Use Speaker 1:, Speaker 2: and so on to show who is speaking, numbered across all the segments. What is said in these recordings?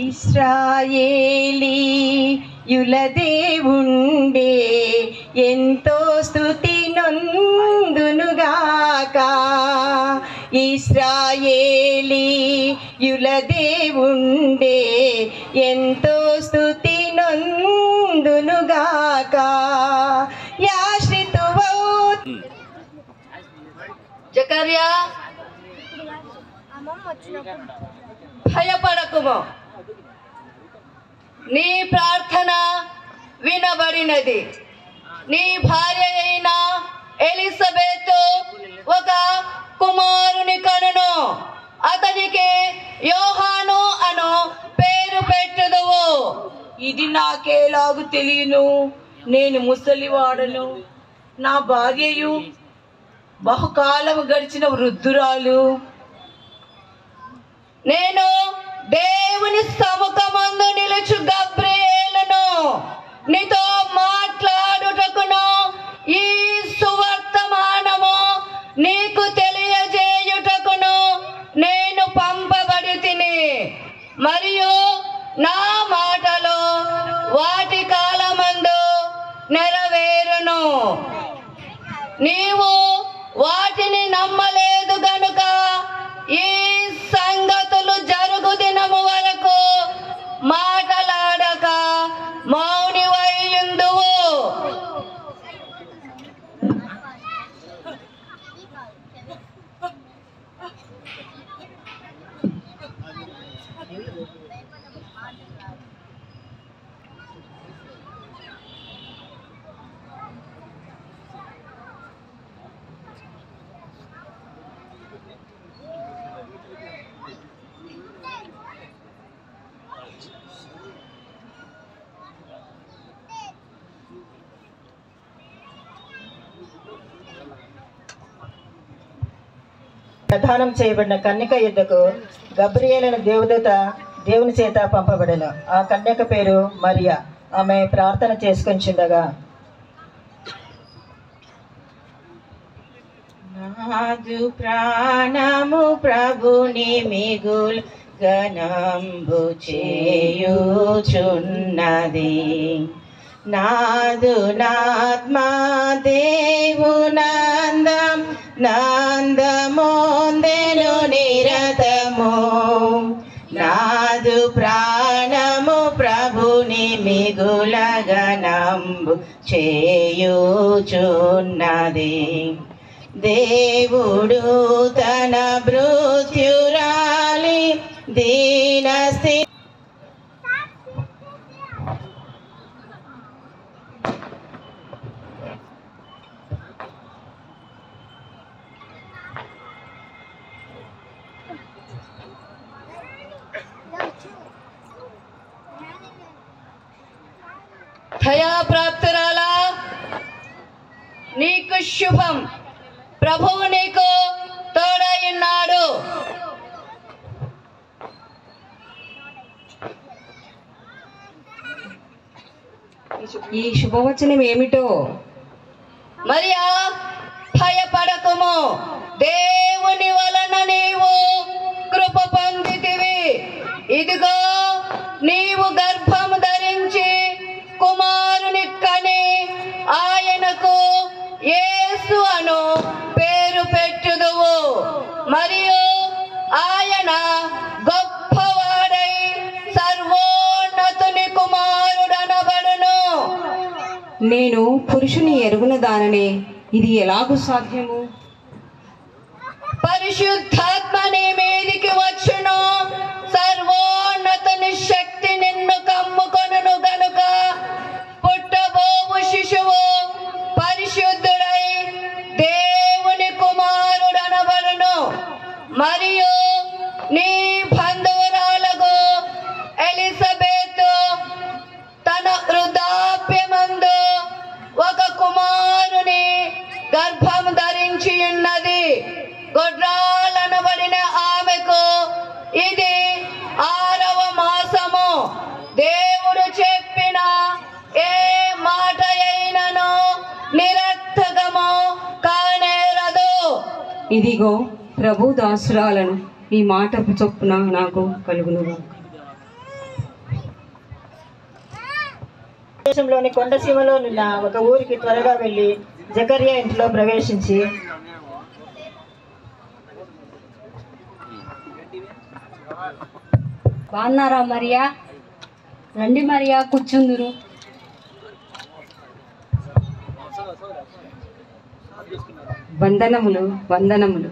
Speaker 1: ఇశ్రాయేలీయుల దేవుండే ఎంతో స్తుతి నొందునుగాక. ఇశ్రాయేలీయుల దేవుండే ఎంతో స్తుతి నొందునుగాక. యాశ్రితువౌ
Speaker 2: జకర్యా భయపడకుము, నీ ప్రార్థన వినబడినది. నీ భార్య అయిన ఎలిజబెతు ఒక కుమారుని కనును, అతనికి యోహాను అను పేరు పెట్టుదువు.
Speaker 1: ఇది నాకేలాగు తెలియను? నేను ముసలివాడను, నా భార్యయు బహుకాలము గడిచిన వృద్ధురాలు.
Speaker 2: నేను దేవుని సముఖమందు నిలుచు గబ్రియేలును, నీతో మాట్లాడుటకును ఈ సువర్తమానము నీకు తెలియజేయుటకును నేను పంపబడితిని. మరియు నా మాటలు వాటి కాలమందు నెరవేరును. నీవు వాటిని నమ్మలేదు గనుక ఈ సంగతులు జరుగు దినము వరకు మాటలాడక మౌనివైయుందువు.
Speaker 1: ప్రదానం చేయబడిన కన్యక యుద్ధకు గబ్రియేలు దేవదూత దేవుని చేత పంపబడెను. ఆ కన్యక పేరు మరియా. ఆమె ప్రార్థన చేసుకొనిచుండగా, నాదు ప్రాణము ప్రభుని మిగులు గణంబు చేయుచున్నది. నాదు నాత్మా దేవునందం నందమోందెను నిరతము. నాదు ప్రాణము ప్రభుని మిగుల గణంబు చేయుచున్నది. దేవుడు తన భృత్యురాలి దీనస్థి
Speaker 2: దయాప్రాప్తురాలా, నీకు శుభం. ప్రభువు నీకు తోడైయున్నాడు.
Speaker 1: ఈ శుభవచనం ఏమిటో?
Speaker 2: మరియా, భయపడకుము, దేవుని వలన నీవు కృప పొందితివి. ఇదిగో, నీవు గర్భము ధరించి కుమారుని కని ఆయనకు యేసు అను పేరు పెట్టుదువు. మరియు ఆయన గొప్పవాడై సర్వోన్నతుని కుమారుడనబడును.
Speaker 1: నేను పురుషుని ఎరుగున దాననే, ఇది ఎలాగూ సాధ్యము?
Speaker 2: పరిశుద్ధాత్మ నీ మీదికి వచ్చును, సర్వోన్నతుని శక్తి నిన్ను కమ్ముకొనును గనుక పుట్టబోవు శిశువు పరిశుద్ధుడై దేవుని కుమారుడనబడును. మరియు నీ బంధువురాలకు ఎలిజబెతు తన వృద్ధాప్యమందు ఒక కుమారుని గర్భం ధరించి ఉన్నది. గొడ్రాలనబడిన ఆమెకు ఇది 6వ మాసము. దేవుడు చెప్పిన ఏ మాట అయినను నిరర్థకము కానేరదు.
Speaker 1: ఇదిగో ప్రభు దాసురాలను, ఈ మాట చొప్పున నాకు కలుగును. దేశంలోని కొండసీమలో ఉన్న ఒక ఊరికి త్వరగా వెళ్ళి జకర్యా ఇంట్లో ప్రవేశించి,
Speaker 3: బాగున్నారా మరియా? రండి మరియా, కూర్చుందురు. వందనములు వందనములు.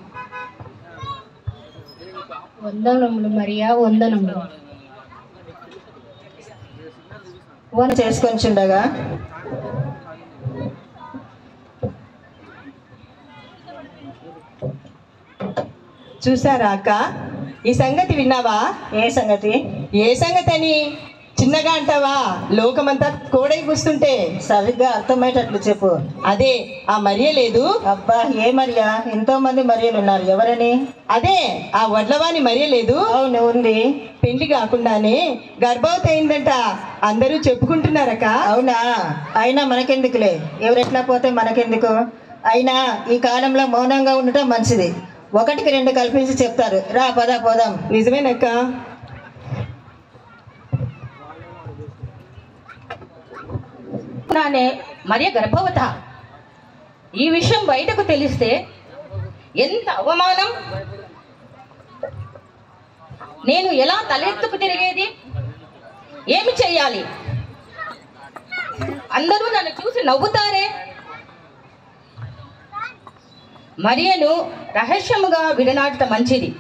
Speaker 4: వందనములు మరియా, వందనములు.
Speaker 1: చేసుకొనిచుండగా
Speaker 5: చూసారా అక్క, ఈ సంగతి విన్నావా?
Speaker 1: ఏ సంగతి?
Speaker 5: ఏ సంగతి అని చిన్నగా అంటావా? లోకమంతా కోడై కూస్తుంటే
Speaker 1: సరిగ్గా అర్థమయ్యేటట్లు చెప్పు.
Speaker 5: అదే ఆ మరియ లేదు.
Speaker 1: అబ్బా, ఏ మరియా? ఎంతో మంది మరియలు ఉన్నారు. ఎవరని?
Speaker 5: అదే ఆ వడ్లవాని మరియ లేదు.
Speaker 1: అవును, ఉంది.
Speaker 5: పెళ్లి కాకుండానే గర్భవతి అయిందంట, అందరూ చెప్పుకుంటున్నారక్క.
Speaker 1: అవునా? అయినా మనకెందుకులే, ఎవరెట్లా పోతే మనకెందుకు? అయినా ఈ కాలంలో మౌనంగా ఉండటం మంచిది. ఒకటికి రెండు కల్పించి చెప్తారు. రా పద పోదాం.
Speaker 5: నిజమేనక్క.
Speaker 6: మరియ గర్భవత. ఈ విషయం బయటకు తెలిస్తే ఎంత అవమానం! నేను ఎలా తలెత్తుకు తిరిగేది? ఏమి చెయ్యాలి? అందరూ నన్ను చూసి నవ్వుతారే. మరియను రహస్యముగా విడనాటడం మంచిది.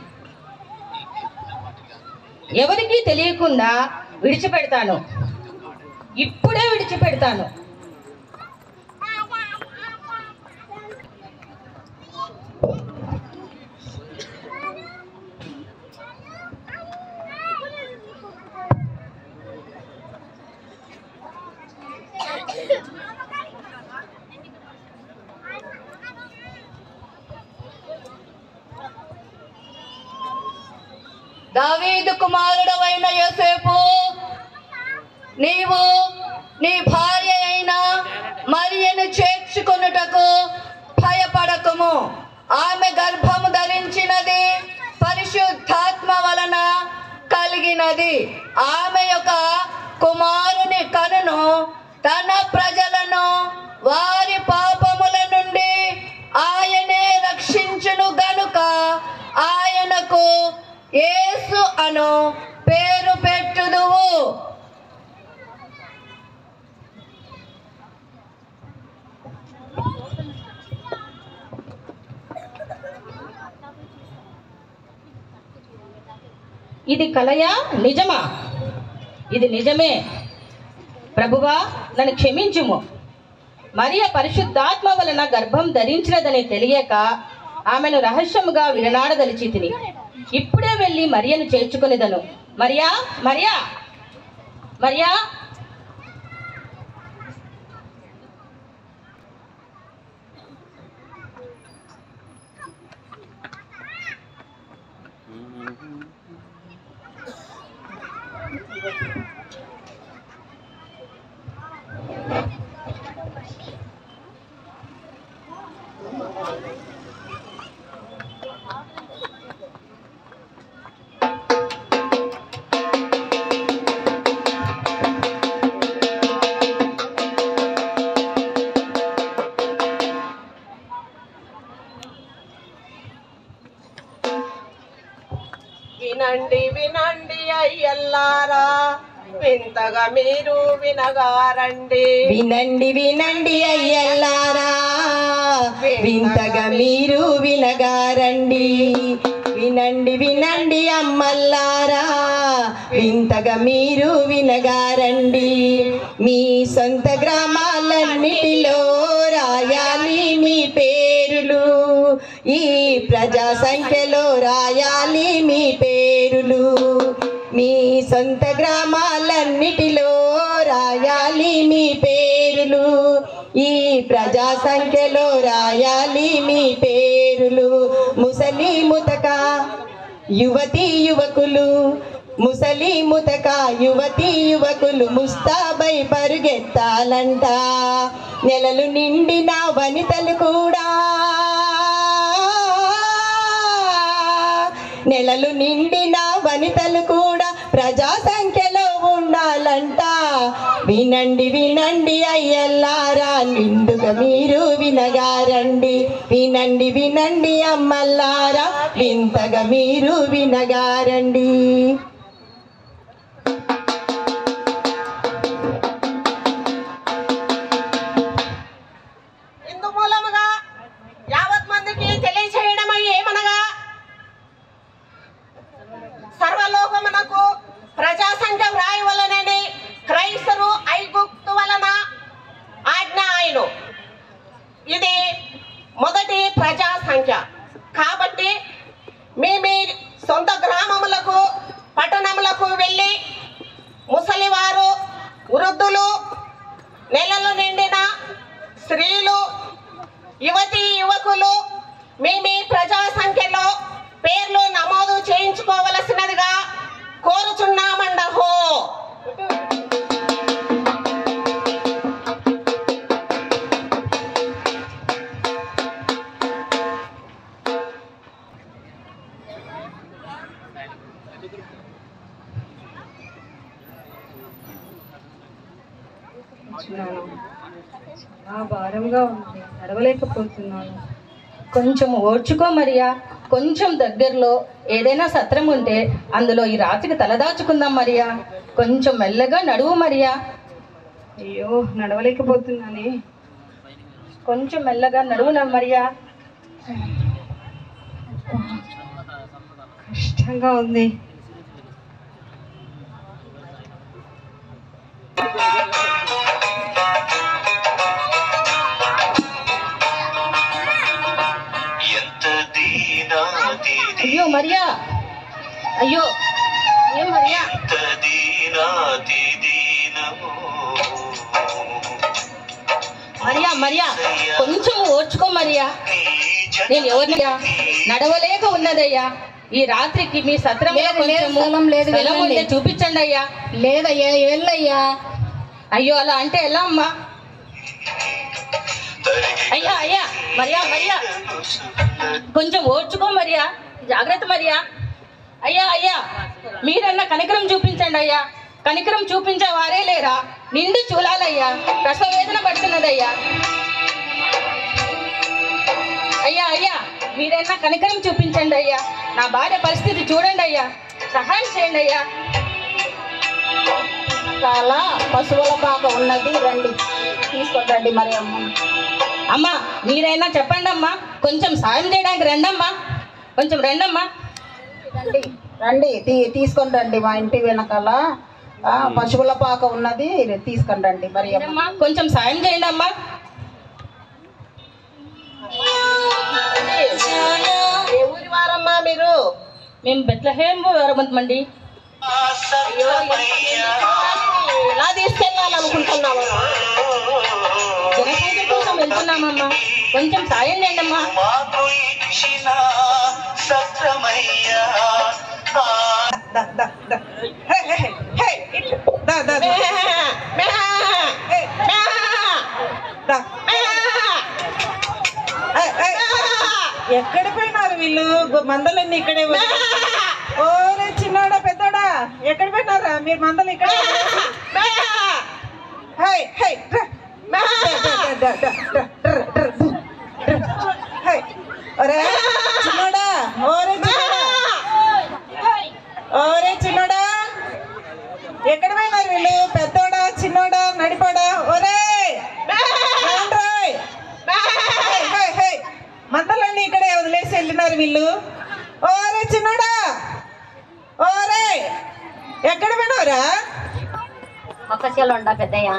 Speaker 6: ఎవరికీ తెలియకుండా విడిచిపెడతాను. ఇప్పుడే విడిచిపెడతాను.
Speaker 2: దావీదు కుమారుడవైన యోసేపు, నీవు నీ భార్య అయిన మరియను చేర్చుకొనుటకు భయపడకుము. ఆమె గర్భము ధరించినది పరిశుద్ధాత్మ వలన కలిగినది. ఆమె యొక్క కుమారుని కనును. తన ప్రజలను వారి పాపముల నుండి ఆయనే రక్షించును గనుక ఆయనకు యేసు అను పేరు పెట్టుదువు.
Speaker 6: ఇది కలయా నిజమా? ఇది నిజమే. ప్రభువా, నన్ను క్షమించుము. మరియ పరిశుద్ధాత్మ వలన గర్భం ధరించినదని తెలియక ఆమెను రహస్యముగా విడనాడదలిచి తిని. ఇప్పుడే వెళ్ళి మరియను చేర్చుకునేదను. మరియా, మరియా, మరియా.
Speaker 7: వినండి వినండి అయ్యల్లారా, వింతగా మీరు వినగారండి.
Speaker 5: వినండి వినండి అయ్యల్లారా, వింతగా మీరు వినగారండి. వినండి వినండి అమ్మల్లారా, వింతగా మీరు వినగారండి. మీ సొంత గ్రామాలన్నిటిలో రాయాలి మీ పేరులు. ఈ ప్రజా సంఖ్యలో రాయాలి మీ పేరులు. మీ సొంత గ్రామాలన్నిటిలో రాయాలి మీ పేరులు. ఈ ప్రజా సంఖ్యలో రాయాలి మీ పేరులు. ముసలి ముతక యువతి యువకులు, ముసలి ముతక యువతి యువకులు ముస్తాబై పరుగెత్తాలంట. నెలలు నిండిన వనితలు కూడా, నెలలు నిండిన వనితలు కూడా ప్రజా సంఖ్యలో ఉండాలంట. వినండి వినండి అయ్యల్లారా నిండుగా మీరు వినగారండి. వినండి వినండి అమ్మల్లారా వింతగా మీరు వినగారండి.
Speaker 7: ఇందు మూలముగా యావత్ మందికి తెలియచేయడం ఏమనగా సర్వలోకమునకు ప్రజాసంఖ్య వ్రాయవలనని క్రైస్తరు ఐగుప్తు వలన ఆజ్ఞ ఆయన. ఇది మొదటి ప్రజా సంఖ్య. కాబట్టి మీ సొంత గ్రామములకు పట్టణములకు వెళ్ళి ముసలివారు, వృద్ధులు, నెలలు నిండిన స్త్రీలు, యువతీ యువకులు మీ ప్రజా సంఖ్యలో పేర్లు నమోదు చేయించుకోవలసినదిగా కోరుచున్నామండహో.
Speaker 3: చాలా భారంగా ఉంది, నడవలేకపోతున్నాను.
Speaker 6: కొంచెం ఓర్చుకో మరియా. కొంచెం దగ్గరలో ఏదైనా సత్రం ఉంటే అందులో ఈ రాత్రికి తలదాచుకుందాం మరియా. కొంచెం మెల్లగా నడువు మరియా.
Speaker 3: అయ్యో నడవలేకపోతున్నానే.
Speaker 6: కొంచెం మెల్లగా నడువునా మరియా.
Speaker 3: కష్టంగా ఉంది.
Speaker 6: అయ్యో మరియా, అయ్యో ఏం మరియా. మరియా మరియా కొంచెం ఓర్చుకో మరియా. నేను ఎవరినయ్యా, నడవలేక ఉన్నదయ్యా. ఈ రాత్రికి మీ సత్రం స్థలం ఉంటే చూపించండి అయ్యా.
Speaker 4: లేదయ్యా, వెళ్ళయ్యా.
Speaker 6: అయ్యో అలా అంటే ఎలా అమ్మా? అయ్యా అయ్యా మరియా మరియా కొంచెం ఓర్చుకో మరియా. జాగ్రత్త మరియా. అయ్యా అయ్యా మీరన్నా కనికరం చూపించండి అయ్యా. కనికరం చూపించే వారే లేరా? నిండు చూలాలయ్యా. ప్రసవ వేదన పడుతున్నదయ్యా. అయ్యా అయ్యా మీరైనా కనికరం చూపించండి అయ్యా. నా భార్య పరిస్థితి చూడండి అయ్యా. సహాయం చేయండి అయ్యా.
Speaker 1: చాలా పశువుల పాక ఉన్నది, రండి తీసుకుంటండి మరి అమ్మ.
Speaker 6: అమ్మా మీరైనా చెప్పండి అమ్మా. కొంచెం సాయం చేయడానికి రండమ్మా. కొంచెం రండమ్మా.
Speaker 1: రండి రండి తీసుకొని రండి. మా ఇంటి వెనకాల పశువుల పాక ఉన్నది, తీసుకొని రండి మరి అమ్మ.
Speaker 6: అమ్మా కొంచెం సాయం చేయండి అమ్మా.
Speaker 7: ఏ ఊరి వారమ్మా మీరు?
Speaker 6: మేము బెత్లహేమ్ వరమంతమండి.
Speaker 7: ఎలా తీసుకెళ్ళాలనుకుంటున్నావమ్మా?
Speaker 6: జనసంఖ్య కోసం వెళ్తున్నామమ్మా. కొంచెం సాయం చేయండి అమ్మా.
Speaker 5: ఎక్కడ పోయినారు వీళ్ళు? మందలన్నీ ఇక్కడే. ఓరే చిన్నోడా పెద్దోడా ఎక్కడ పోయినారా మీరు? మందలు ఇక్కడే. చిన్నోడా, ఓరే చిన్నోడా ఎక్కడ పోయినారు వీళ్ళు? పెద్దోడా చిన్నోడా నడిపోడా? ఒరే మందలన్నీ ఇక్కడే వదిలేసి వెళ్ళినారు వీళ్ళు. ఓరే చిన్నోడా, ఓరే ఎక్కడ పోయినావురా?
Speaker 3: పక్క చేలో ఉండా పెద్దయ్య.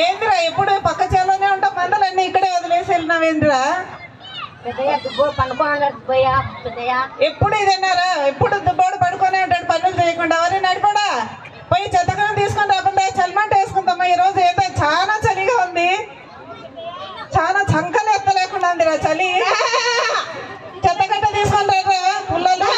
Speaker 5: ఏంద్రా ఎప్పుడు పక్క చేలోనే ఉంటావు? మందలన్నీ ఇక్కడే వదిలేసి వెళ్ళినావేంద్రా?
Speaker 3: పెద్దయ్య దుబ్బోడు పండుకోన్నాడు పోయా పెద్దయ్య.
Speaker 5: ఎప్పుడు ఇదన్నారా? ఎప్పుడు దుబ్బోడు పడుకొని ఉంటాడు పనులు చేయకుండా. ఎవరే నడిపోడా పోయి చెత్తగా తీసుకొని రాకుండా చలిమంట వేసుకుంటామా? ఈరోజు ఏదో చాలా చలిగా ఉంది. చాలా చంకలు ఎత్తలేకుండా ఉందిరా చలి. చెత్తగట్ట తీసుకొని రా పుల్లలు.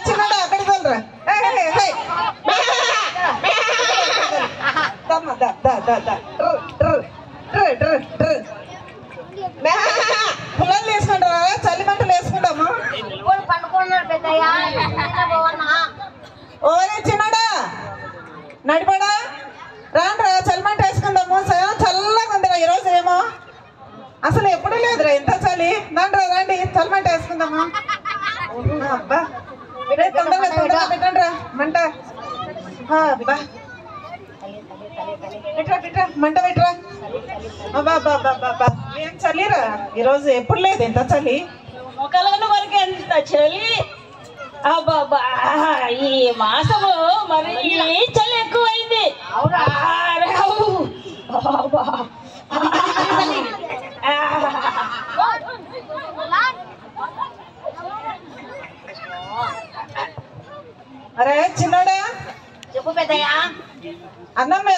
Speaker 5: చిన్నడా అక్కడికి వెళ్ళరా. పుల్లలు వేసుకుంటారా? చలి మంటలు వేసుకుంటాము. చేసుకుందామా? అబ్బా తొందరగా పెట్టండి రా మంట. అబ్బా పెట్టరా మంట పెట్టరా. అబ్బా ఏం చలిరా ఈరోజు, ఎప్పుడు లేదు ఎంత చలి.
Speaker 6: మొక్కలను వరకు ఎంత చలి. అబ్బాబా ఈ మాసము మరి చలి ఎక్కువైంది.
Speaker 5: అరే చిన్నోడా,
Speaker 3: చెప్పు పెద్దయ్య.
Speaker 5: అన్నం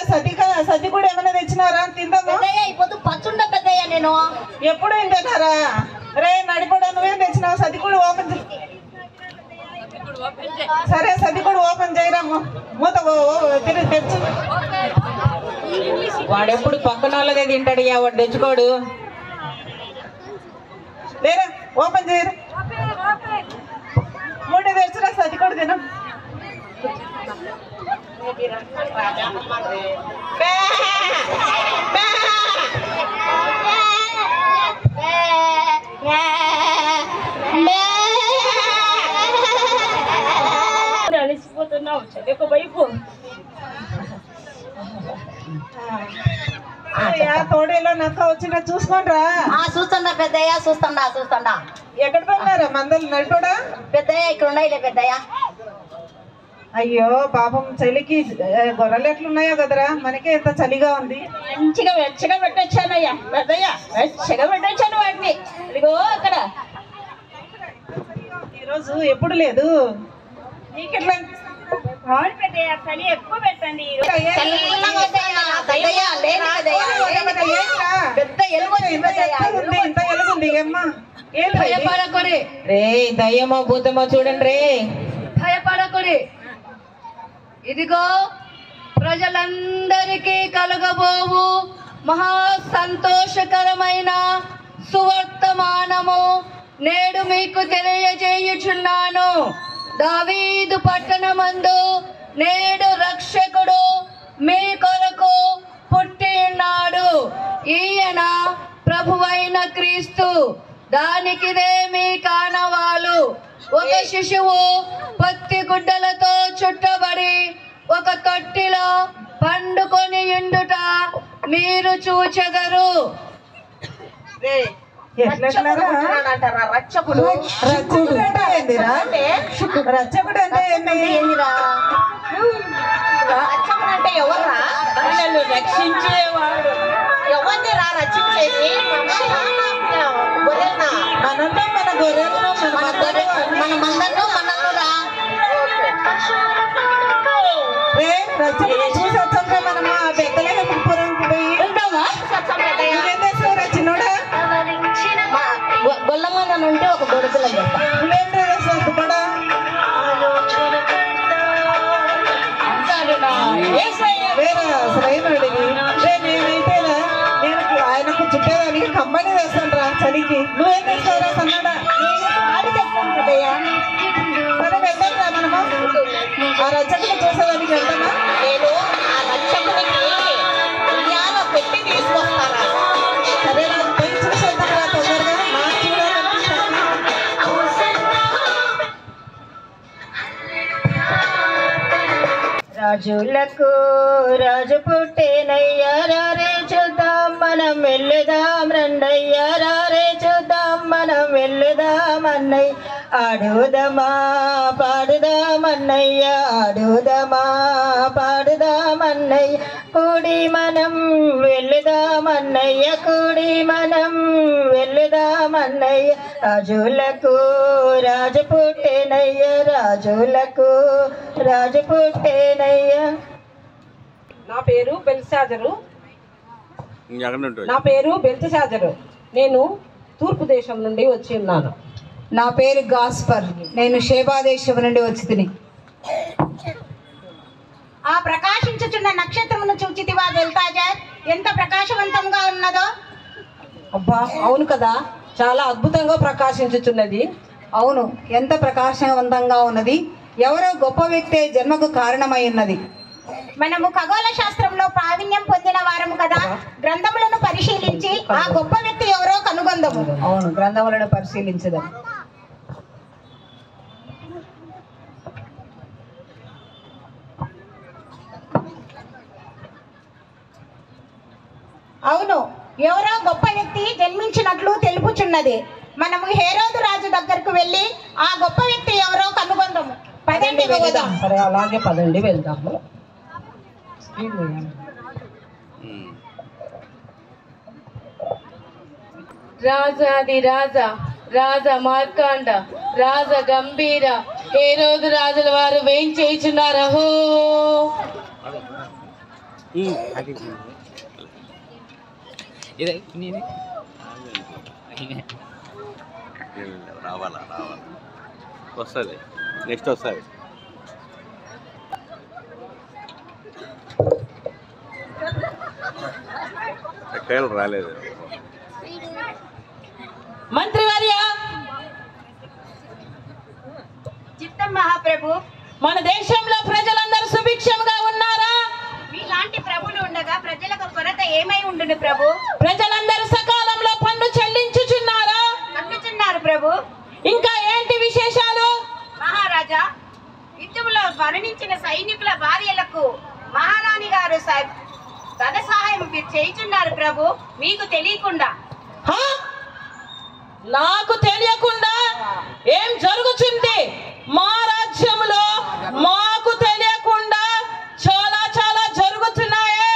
Speaker 5: సది కూడా ఏమైనా తెచ్చినారా తిందామా?
Speaker 3: పెద్దయ్య ఇప్పుడు పచ్చుండ పెద్దయ్య నేను.
Speaker 5: ఎప్పుడు ఏం తిన్నారా? రే నడిపడా, నువ్వేం తెచ్చినావు? సది కూడా ఓపెన్ సరే సది కూడా ఓపెన్ చేయరాము. మూత తెచ్చు.
Speaker 7: వాడెప్పుడు పక్కన వాళ్ళదే తింటాడయ్యా, వాడు తెచ్చుకోడు.
Speaker 5: లేరా ఓపెన్ చేయరా. మూట తెచ్చురా, సది కూడా తినం.
Speaker 6: అలిసిపోతున్నావు చలి ఒక వైపు.
Speaker 5: తోడేలో నక్క వచ్చినా చూసుకోండి రా.
Speaker 3: చూస్తుండా పెద్దయ్య, చూస్తుండా.
Speaker 5: ఎక్కడ పోయినారా మందలు నడిపోడా?
Speaker 3: పెద్దయ్య ఇక్కడ ఉన్నాయిలే పెద్దయ్య.
Speaker 5: అయ్యో పాపం చలికి గొర్రెలు ఎట్లున్నాయో కదరా, మనకే ఎంత చలిగా ఉంది.
Speaker 6: మంచిగా వెచ్చగా పెట్టొచ్చానయ్యా పెద్దయ్య, వెచ్చగా పెట్టొచ్చాను వాటిని. ఇదిగో అక్కడ.
Speaker 5: ఈరోజు ఎప్పుడు లేదు నీకెట్లా?
Speaker 6: అవును పెద్దయ్య, చలి ఎక్కువ పెట్టండి.
Speaker 3: పెద్ద ఎలుగు
Speaker 5: ఇంత ఎలుగుంది ఏమ్మా?
Speaker 2: భయపడకుడి,
Speaker 7: రే దయ్యమో భూతమో చూడండి రే.
Speaker 2: భయపడకుడి. ఇదిగో ప్రజలందరికీ కలగబోవు మహా సంతోషకరమైన సువర్తమానము నేడు మీకు తెలియజేయుచున్నాను. దావీదు పట్టణమందు నేడు రక్షకుడు మీ కొరకు పుట్టి ఉన్నాడు. ఈయన ప్రభువైన క్రీస్తు. దానికిదే మీ కానవాలు. ఒక శిశువు పత్తి గుడ్డలతో చుట్టబడి ఒక తొట్టిలో పండుకొని ఉండుట మీరు చూచెదరు.
Speaker 5: రచ్చకుడు అంటే ఏందిరా? రచ్చకుడు అంటే ఏందిరా?
Speaker 7: రక్షకుడు అంటే ఎవర్రా?
Speaker 6: మనల్ని రక్షించేవాడు.
Speaker 7: ఎవరిని రా రక్షించేది? గొర్రెలనా?
Speaker 5: మనంతా మన గొర్రెలు,
Speaker 3: మన మందను మనల్ని రా.
Speaker 5: రచ్చకుడు చూసి వచ్చాక మనం ఆ బెత్తలేపురంకి పోయి నువ్వేం చేస్తావురా చిన్నోడా?
Speaker 3: గొల్లమని ఉంటే ఒక గొడుగుల
Speaker 5: నువ్వేం చేస్తావు కూడా? వేరే అసలు ఏం అడిగి నేనైతేనా నేను ఆయనకు చుట్టేదానికి కమ్మని వేస్తాను రా చలికి. నువ్వేం చేస్తావురా సన్నాడా? సరే వెళ్దాం రా మనము. ఆ రచ్చకుడు చూసేదానికి వెళ్తామా?
Speaker 7: నేను ఆ రక్షకునికి ఉయ్యాల పెట్టి తీసుకొస్తారా?
Speaker 5: సరే రా పోయి చూసేద్దాం రా తొందరగా. నాకు చూడాలనిపిస్తుంది.
Speaker 1: రాజులకు రాజు పుట్టేనయ్యా, రారే చూద్దాం మనం వెళ్ళుదాం రండయ్యా, రారే చూద్దాం మనం వెళ్ళుదాం అన్నయ్య. ఆడుదమా పాడుదామన్నయ్య, ఆడుదమా పాడుదామన్నయ్య. కూడి మనం వెళ్ళుదామన్నయ్య, కూడి మనం వెళ్ళుదామన్నయ్య. రాజులకు రాజు పుట్టేనయ్య, రాజులకు రాజు పుట్టేనయ్య.
Speaker 7: నా పేరు బెల్తషాజరు. నేను తూర్పు దేశం నుండి వచ్చి ఉన్నాను.
Speaker 8: నా పేరు గాస్పర్, నేను షేబా దేశం నుండి వచ్చి తిని.
Speaker 3: ఆ ప్రకాశించుచున్న నక్షత్రమును చూచితివా బెల్తాజర్? ఎంత ప్రకాశవంతంగా ఉన్నదో.
Speaker 7: అబ్బా అవును కదా, చాలా అద్భుతంగా ప్రకాశించుచున్నది.
Speaker 8: అవును, ఎంత ప్రకాశవంతంగా ఉన్నది. ఎవరో గొప్ప వ్యక్తి జన్మకు కారణమై ఉన్నది.
Speaker 3: మనము ఖగోళ శాస్త్రంలో ప్రావీణ్యం పొందిన వారము కదా. గ్రంథములను పరిశీలించి ఆ గొప్ప వ్యక్తి ఎవరో కనుగొందము.
Speaker 8: అవును, గ్రంథములను పరిశీలించదాం.
Speaker 3: అవును, ఎవరో గొప్ప వ్యక్తి జన్మించినట్లు తెలుపుచున్నది. మనము హేరోదు రాజు దగ్గరకు వెళ్ళి ఆ గొప్ప వ్యక్తి ఎవరో కనుగొందాము. పదండి వెళదాం.
Speaker 7: సరే, అలాగే పదండి వెళ్దాము.
Speaker 2: రాజాది రాజా, రాజ మార్కాండ, రాజ గంభీర, హేరోదు రాజుల వారు వేయించేయుచున్నారు. హో
Speaker 9: రావాలా వస్తుంది, నెక్స్ట్ వస్తుంది. ఎక్కడ రాలేదు.
Speaker 6: మంత్రివర్య,
Speaker 3: చిత్తం మహాప్రభు.
Speaker 6: మన దేశంలో ప్రజలందరూ సుభిక్షంగా ఉన్నారా?
Speaker 3: మీలాంటి ప్రభులు ఉండగా ప్రజలకు కొరత ఏమై ఉండును ప్రభు?
Speaker 6: ప్రజలందరూ సకాలంలో పన్ను చెల్లించుచున్నారా?
Speaker 3: అందుచున్నారు ప్రభు.
Speaker 6: ఇంకా ఏంటి విశేషాలు?
Speaker 3: మహారాజా, యుద్ధంలో మరణించిన సైనికుల భార్యలకు మహారాణి గారు ధన సహాయం చేయుచున్నారు ప్రభు, మీకు తెలియకుండా.
Speaker 6: హా? నాకు తెలియకుండా ఏం జరుగుతుంది? మా రాజ్యంలో మాకు తెలియకుండా చాలా చాలా జరుగుతున్నాయే.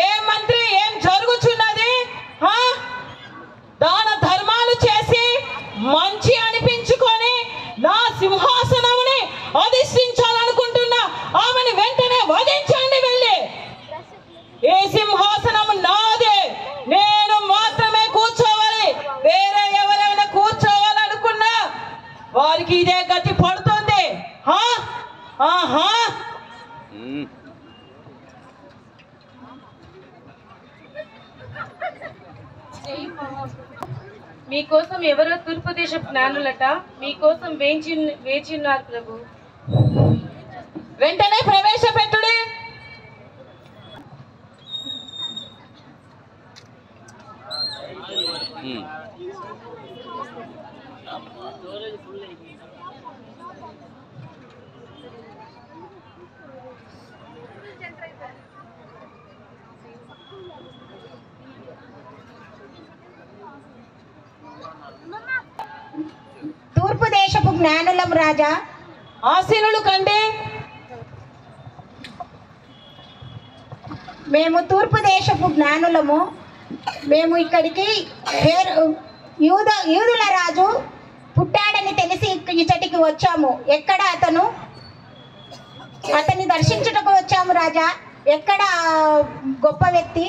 Speaker 6: ఏ మంత్రి, ఏం జరుగుతున్నది? దాన ధర్మాలు చేసి మంచి అనిపించుకొని నా సింహాసనముని అధిష్ఠించాలనుకుంటున్నా ఆమెను వెంటనే వధించండి. వెళ్ళి ఏ సింహాసనం నాదే, నేను మాత్రమే కూర్చోవాలి. వేరే ఎవరైనా కూర్చోవాలనుకున్నా వారికి ఇదే గతి పడుతుంది. ఆహా,
Speaker 2: మీకోసం ఎవరో తూర్పు దేశ జ్ఞానులట మీకోసం వేచిన్నారు ప్రభు.
Speaker 6: వెంటనే ప్రవేశపెట్టుడి.
Speaker 3: తూర్పు దేశపు జ్ఞానులం రాజా.
Speaker 6: ఆసీనులు కండి.
Speaker 3: మేము తూర్పు దేశపు జ్ఞానులము. మేము ఇక్కడికి యూదుల రాజు పుట్టాడని తెలిసి ఇచ్చటికి వచ్చాము. ఎక్కడ అతన్ని దర్శించుటకు వచ్చాము రాజా. ఎక్కడ గొప్ప వ్యక్తి?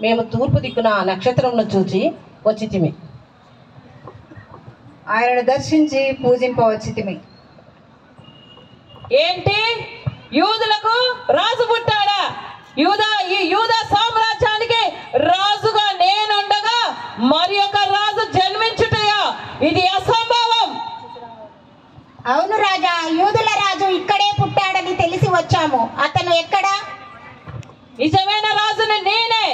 Speaker 7: మేము తూర్పు దిక్కున నక్షత్రంను చూచి వచ్చితిమి.
Speaker 8: ఆయనను దర్శించి పూజింపవచ్చితిమి.
Speaker 6: ఏంటి, యూదులకు రాజు పుట్టాడా? ఈ యూదా సామ్రాజ్యానికి రాజుగా నేనుండగా మరి ఒక రాజు జన్మించుటయా? ఇది అసంభవం.
Speaker 3: అవును రాజా, యూదుల రాజు ఇక్కడే పుట్టాడని తెలిసి వచ్చాము. అతను ఎక్కడా?
Speaker 6: నిజమైన రాజుని నేనే.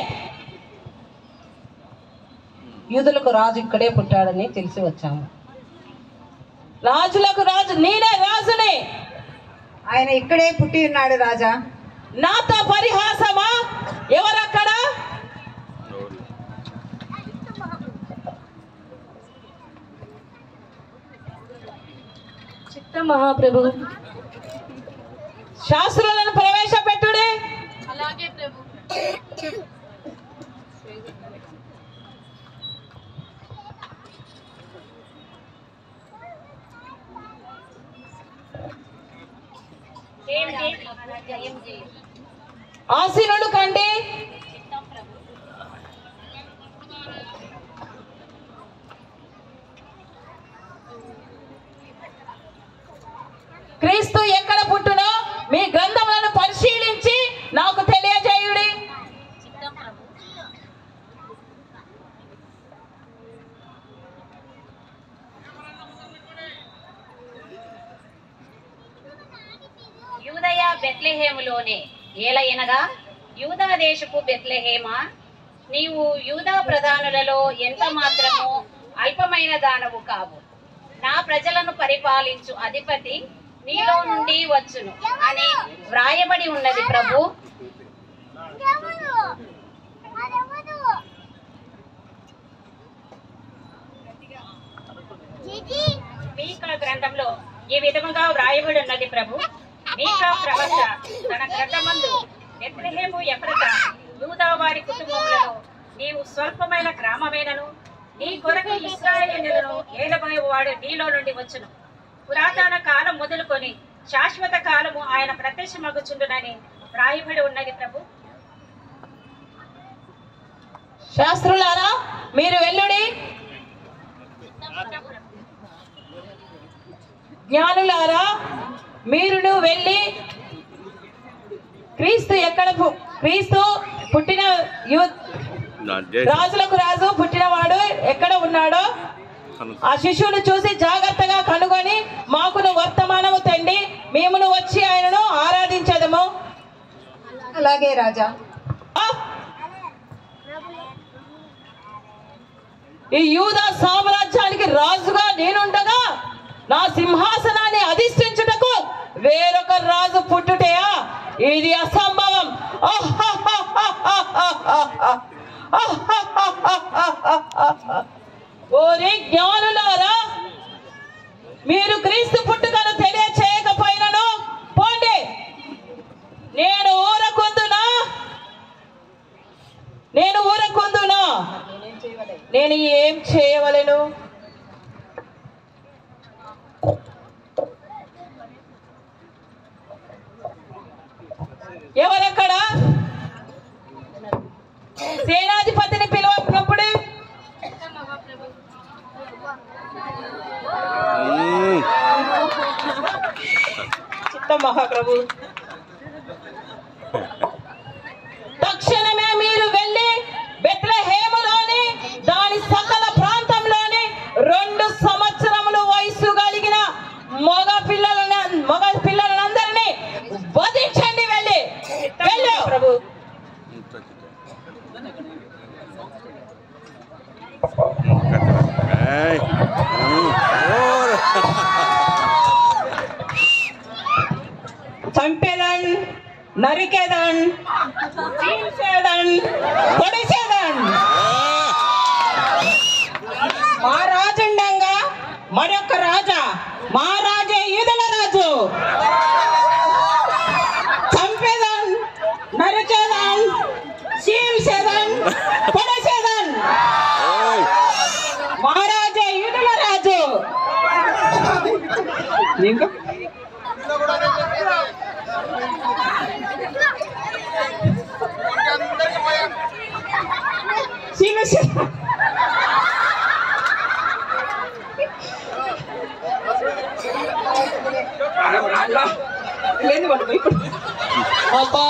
Speaker 7: యూదులకు రాజు ఇక్కడే పుట్టాడని తెలిసి వచ్చాము.
Speaker 6: రాజులకు రాజు నేనే రాజుని.
Speaker 8: ఆయన ఇక్కడే పుట్టి ఉన్నాడు రాజా.
Speaker 6: నాతో పరిహాసమా? ఎవరక్కడ?
Speaker 2: చిత్త మహాప్రభు.
Speaker 6: శాస్త్రులను ప్రవేశపెట్టుడి.
Speaker 2: అలాగే ప్రభు.
Speaker 6: ఆసీనులు కండి. క్రీస్తు ఎక్కడ పుట్టునో మీ గ్రంథములను పరిశీలించి నాకు తెలియజేయుడి.
Speaker 10: యూదయ బెత్లెహేములోనే ఏలయనగా యూదా దేశపు బెత్లెహేమా, నీవు యూదా ప్రధానులలో ఎంత మాత్రము అల్పమైన దానవు కావు. నా ప్రజలను పరిపాలించు అధిపతి నీలో నుండి వచ్చును అని వ్రాయబడి ఉన్నది ప్రభు. మీకా గ్రంథంలో ఈ విధముగా వ్రాయబడి ఉన్నది ప్రభు. మీకా ప్రవక్త తన గ్రంథమందు బెత్లెహేము ఎఫ్రాతా యూదా వారి కుటుంబములలో నీవు స్వల్పమైన గ్రామమైనను నీ కొరకు ఇశ్రాయేలులను ఏలబోయేవాడు నీలో నుండి వచ్చును. పురాతన కాలం మొదలుకొని శాశ్వత కాలము ఆయన ప్రత్యక్షమగుచుండునని వ్రాయబడి ఉన్నది ప్రభు.
Speaker 6: శాస్త్రులారా మీరు వెళ్ళుడి, జ్ఞానులారా మీరును వెళ్ళి క్రీస్తు పుట్టిన రాజులకు రాజు పుట్టినవాడు ఎక్కడ ఉన్నాడో ఆ శిశువును చూసి జాగ్రత్తగా కనుగొని మాకును వర్తమానము తండి, మేమును వచ్చి ఆయనను ఆరాధించదము.
Speaker 8: అలాగే రాజా.
Speaker 6: ఈ యూదా సామ్రాజ్యానికి రాజుగా నేనుండగా నా సింహాసనాన్ని అధిష్ఠించుటకు వేరొక రాజు పుట్టుటయా? ఇది అసంభవం. ఓరి జ్ఞానులారా, మీరు క్రీస్తు పుట్టుకను తెలియచేయకపోయినను పోండి. నేను ఊరకుందునా నేను ఏం చేయవలెను? ఎవరక్కడ? సేనాధిపతిని పిలువనప్పుడు చిత్తం మహాప్రభు. తక్షణమే మీరు వెళ్ళి బెత్లెహేములోని దాని సకల ప్రాంతంలోని 2 సంవత్సరములు వయసు కలిగిన మగ పిల్లలందరినీ వధించండి. వెళ్ళి వెళ్ళు ప్రభు. చంపేదన్, నరికేదన్, చీల్చేదన్, పొడిచేదన్. మా రాజుండంగా మరొక రాజా, మా రాజే యూదుల రాజు. చంపేదన్, నరికేదన్, చీల్చేదన్, పొడిచేదన్. మా రాజే యూదుల రాజు. ఇంకా అబ్బా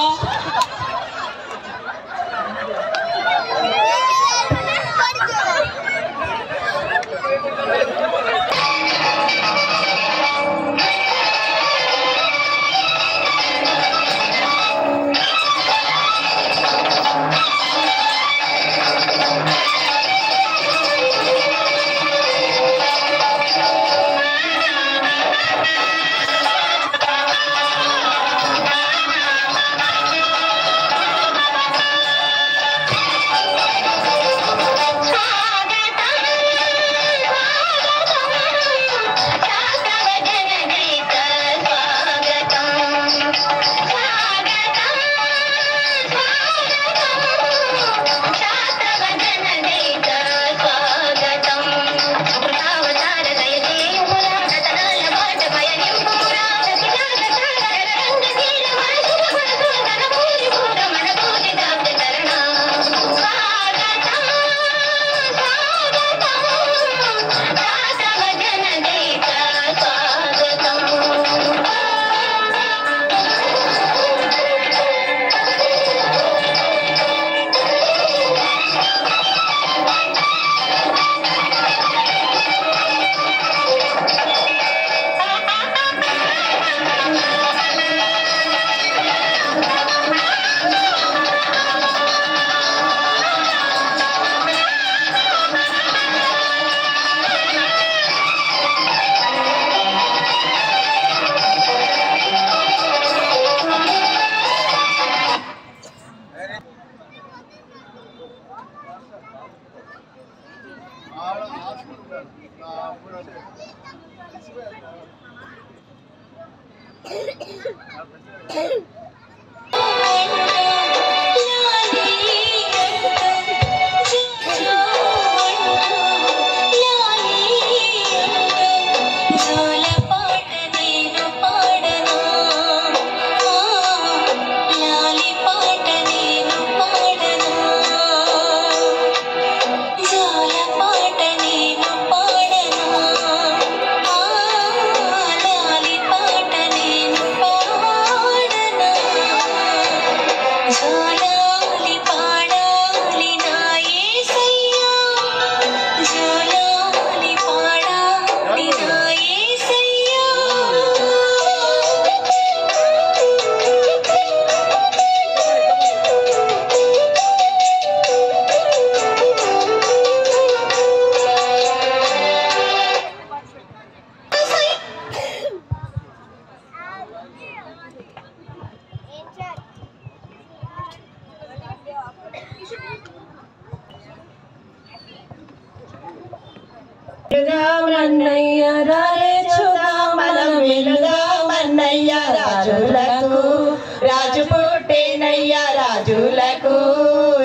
Speaker 1: అన్నయ్య రారే చూద్దాం మనం వెళుదామన్నయ్య రాజులకు రాజు పుట్టేనయ్య రాజులకు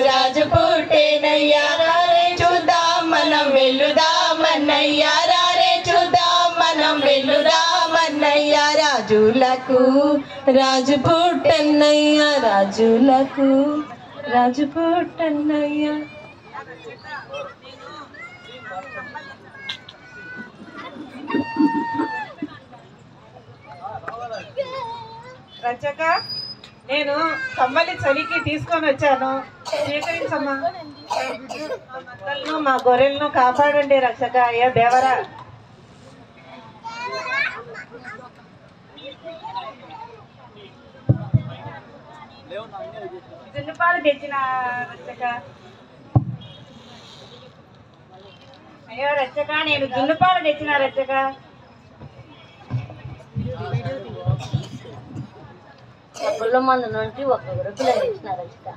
Speaker 1: రాజు పుట్టేనయ్య రారే చూద్దాం మనం వెళుదామన్నయ్య రారే చూద్దాం మనం వెళుదామన్నయ్య రాజులకు రాజు పుట్టన్నయ్య రాజులకు రాజు పుట్టన్నయ్య.
Speaker 5: రచక నేను కమ్మలి చలికి తీసుకొని వచ్చాను, స్వీకరించమ్మా. మా మందలను మా గొర్రెలను కాపాడండి రక్షక. అయ్యా దేవరా.
Speaker 10: జున్నుపాలు తెచ్చిన రక్షక. అయ్యో రక్షక, నేను జున్నుపాలు తెచ్చిన రక్షక.
Speaker 6: గుళ్ళ మందు నుండి ఒక గురుకులు ఇచ్చిన రక్షక.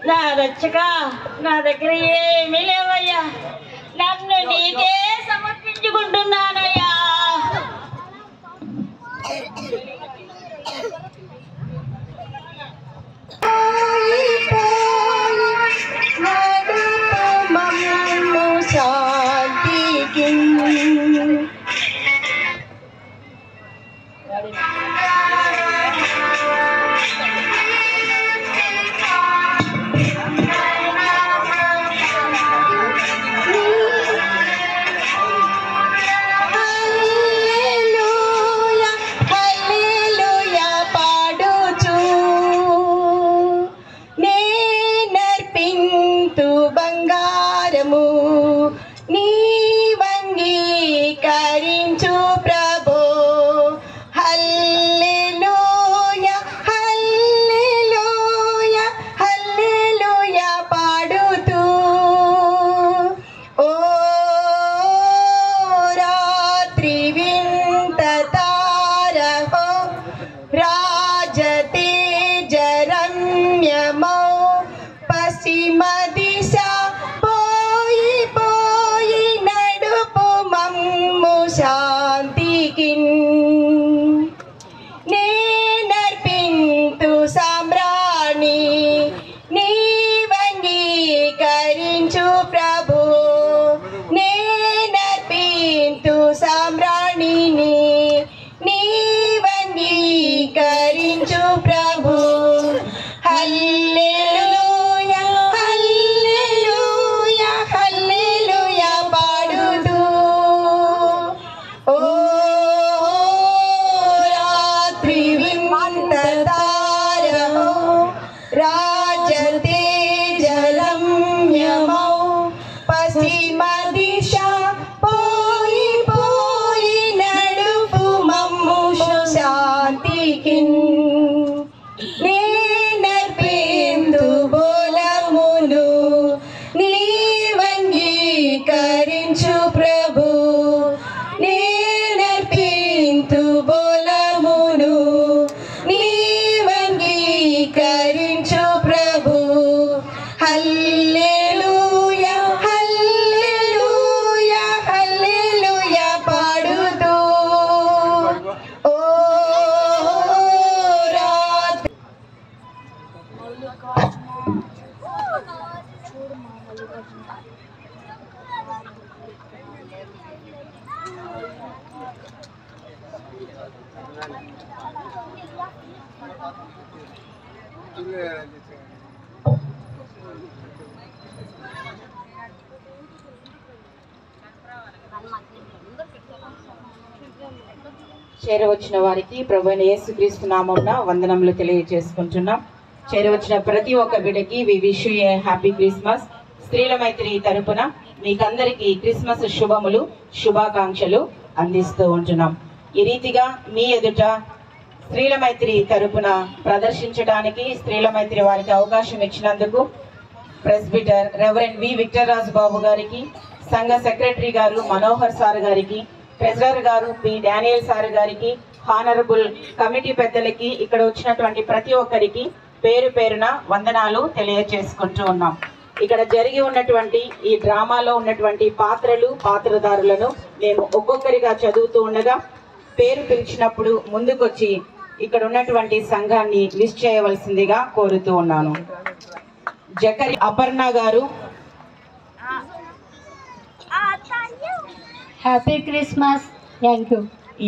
Speaker 10: నా రక్షక, నా దగ్గర ఏమీ లేవయ్యా, నన్ను నీకే సమర్పించుకుంటున్నానయ్యా.
Speaker 1: ప్రభు
Speaker 11: చేరవచ్చిన వారికి ప్రభువైన యేసుక్రీస్తు నామమున వందనములు తెలియజేసుకుంటున్నాం. చేరవచ్చిన ప్రతి ఒక్క బిడ్డకి we wish you a happy Christmas. స్త్రీల మైత్రి తరపున మీకందరికీ క్రిస్మస్ శుభములు, శుభాకాంక్షలు అందిస్తూ ఉంటున్నాం. ఈ రీతిగా మీ ఎదుట స్త్రీల మైత్రి తరపున ప్రదర్శించడానికి స్త్రీల మైత్రి వారికి అవకాశం ఇచ్చినందుకు ప్రెస్బిటర్ రెవరెండ్ వి విక్టర్ రాజు బాబు గారికి, సంఘ సెక్రటరీ గారు మనోహర్ సార్ గారికి, ట్రెజరర్ గారు పి డానియల్ సార్ గారికి, హానరబుల్ కమిటీ పెద్దలకి, ఇక్కడ వచ్చినటువంటి ప్రతి ఒక్కరికి పేరు పేరున వందనాలు తెలియజేసుకుంటూ ఉన్నాం. ఇక్కడ జరిగి ఉన్నటువంటి ఈ డ్రామాలో ఉన్నటువంటి పాత్రలు, పాత్రధారులను మేము ఒక్కొక్కరిగా చదువుతూ ఉండగా పేరు పిలిచినప్పుడు ముందుకొచ్చి ఇక్కడ ఉన్నటువంటి సంఘాన్ని విష్ చేయవలసిందిగా కోరుతూ ఉన్నాను. జకరి Aparna garu,
Speaker 12: happy Christmas. Thank you.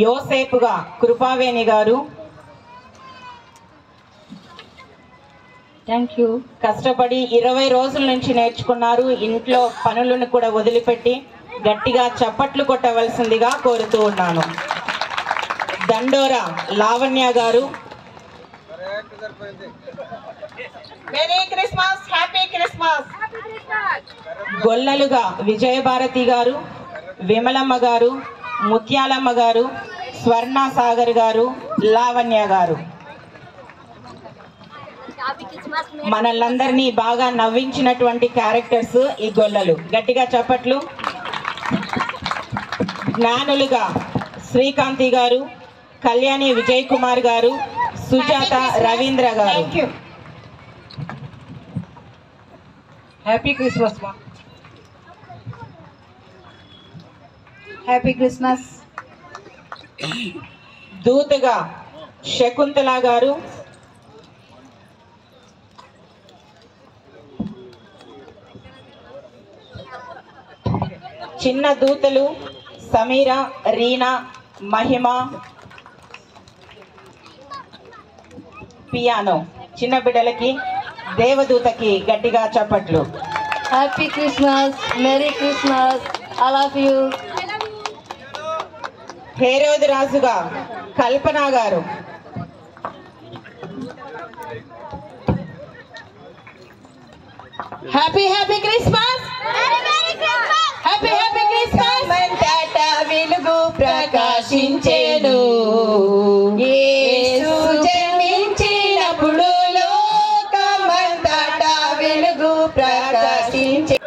Speaker 11: యోసేపుగా కృపావేణి గారు,
Speaker 12: థ్యాంక్ యూ.
Speaker 11: కష్టపడి 20 రోజుల నుంచి నేర్చుకున్నారు. ఇంట్లో పనులను కూడా వదిలిపెట్టి గట్టిగా చప్పట్లు కొట్టవలసిందిగా కోరుతూ ఉన్నాను. దండోరా Lavanya garu,
Speaker 5: merry Christmas, happy Christmas.
Speaker 11: గొల్లలుగా విజయభారతి గారు, విమలమ్మ గారు, ముత్యాలమ్మ గారు, స్వర్ణ సాగర్ గారు, లావణ్య గారు. మనల్ందరినీ బాగా నవ్వించినటువంటి క్యారెక్టర్స్ ఈ గొల్లలు. గట్టిగా చప్పట్లు. జ్ఞానులుగా శ్రీకాంతి గారు, కళ్యాణి విజయ్ కుమార్ గారు, Sujatha Ravindra garu.
Speaker 8: Happy Christmas. Happy Christmas.
Speaker 11: దూతగా శకుంతల గారు, చిన్న దూతలు సమీర, రీనా, మహిమ, పియానో. చిన్న బిడ్డలకి దేవదూతకి గట్టిగా చప్పట్లు.
Speaker 12: Happy Christmas, merry Christmas, I love you.
Speaker 11: Herod రాజుగా Kalpana garu,
Speaker 6: happy happy Christmas. Happy happy Christmas.
Speaker 11: వెలుగు ప్రకాశించేను, యేసు జన్మించినప్పుడు లోకమంతటా వెలుగు ప్రకాశించే.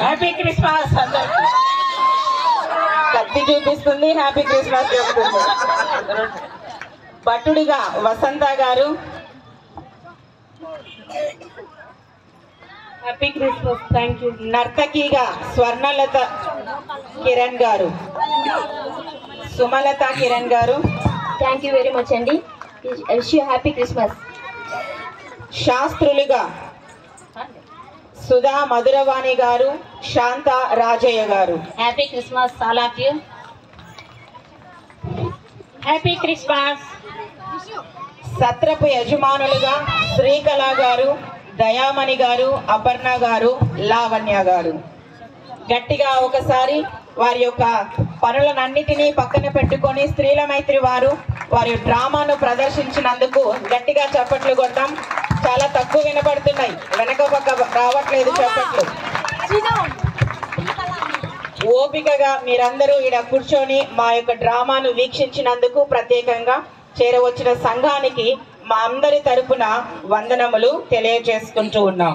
Speaker 11: Happy Christmas. కత్తి చూపిస్తుంది, హ్యాపీ క్రిస్మస్ చెప్తుంది. భటుడిగా Vasantha garu, happy Christmas. Thank you. నర్తకిగా Swarnalatha Kiran garu, Sumalatha Kiran garu.
Speaker 12: Thank you very much అండి. Wish you happy Christmas.
Speaker 11: శాస్త్రులుగా Sudha Madhuravani garu, Shantha Rajaiah garu.
Speaker 6: Happy Christmas all of you. Happy Christmas.
Speaker 11: సత్రపు యజమానులుగా శ్రీకళ గారు, దయామణి గారు, అపర్ణ గారు, లావణ్య గారు. గట్టిగా ఒకసారి వారి యొక్క పనులన్నిటినీ పక్కన పెట్టుకొని స్త్రీల మైత్రి వారు వారి డ్రామాను ప్రదర్శించినందుకు గట్టిగా చప్పట్లు కొడతాం. చాలా తక్కువ వినపడుతున్నాయి, వెనక పక్క రావట్లేదు చప్పట్లు. ఓపికగా మీరందరూ ఇక్కడ కూర్చొని మా యొక్క డ్రామాను వీక్షించినందుకు ప్రత్యేకంగా చేరవచ్చిన సంఘానికి మా అందరి తరపున వందనములు తెలియజేసుకుంటూ ఉన్నాం.